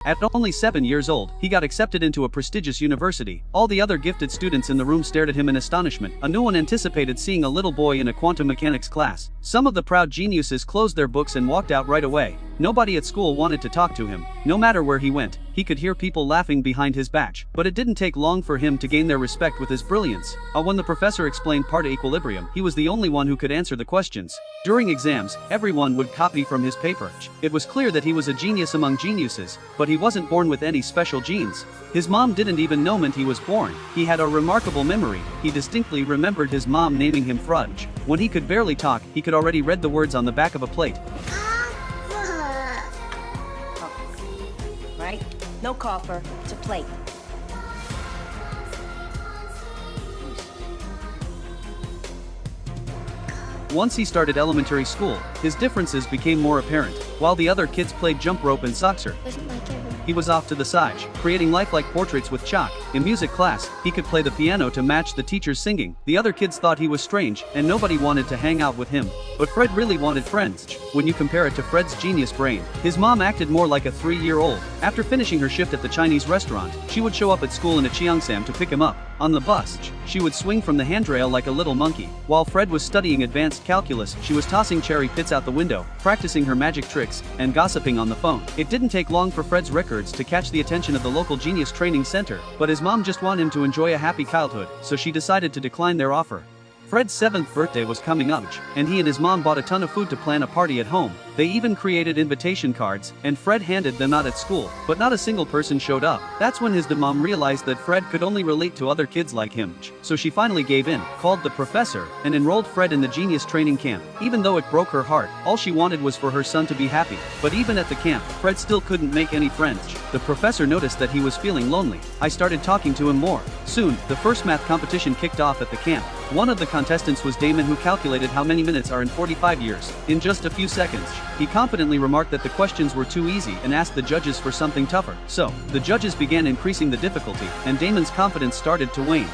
At only 7 years old, he got accepted into a prestigious university. All the other gifted students in the room stared at him in astonishment. No one anticipated seeing a little boy in a quantum mechanics class. Some of the proud geniuses closed their books and walked out right away. Nobody at school wanted to talk to him. No matter where he went, he could hear people laughing behind his back. But it didn't take long for him to gain their respect with his brilliance. When the professor explained part of equilibrium, he was the only one who could answer the questions. During exams, everyone would copy from his paper. It was clear that he was a genius among geniuses, but he wasn't born with any special genes. His mom didn't even know when he was born. He had a remarkable memory. He distinctly remembered his mom naming him Fudge. When he could barely talk, he could already read the words on the back of a plate. Right? No coffer, it's a plate. Once he started elementary school, his differences became more apparent. While the other kids played jump rope and soccer, he was off to the side, creating lifelike portraits with chalk. In music class, he could play the piano to match the teacher's singing. The other kids thought he was strange, and nobody wanted to hang out with him. But Fred really wanted friends. When you compare it to Fred's genius brain, his mom acted more like a 3-year-old. After finishing her shift at the Chinese restaurant, she would show up at school in a Cheongsam to pick him up. On the bus, she would swing from the handrail like a little monkey. While Fred was studying advanced calculus, she was tossing cherry pits out the window, practicing her magic tricks, and gossiping on the phone. It didn't take long for Fred's records to catch the attention of the local genius training center, but his mom just wanted him to enjoy a happy childhood, so she decided to decline their offer. Fred's 7th birthday was coming up, and he and his mom bought a ton of food to plan a party at home. They even created invitation cards, and Fred handed them out at school, but not a single person showed up. That's when his mom realized that Fred could only relate to other kids like him. So she finally gave in, called the professor, and enrolled Fred in the genius training camp. Even though it broke her heart, all she wanted was for her son to be happy. But even at the camp, Fred still couldn't make any friends. The professor noticed that he was feeling lonely. I started talking to him more. Soon, the first math competition kicked off at the camp. One of the contestants was Damon, who calculated how many minutes are in 45 years. In just a few seconds, he confidently remarked that the questions were too easy and asked the judges for something tougher. So, the judges began increasing the difficulty, and Damon's confidence started to wane.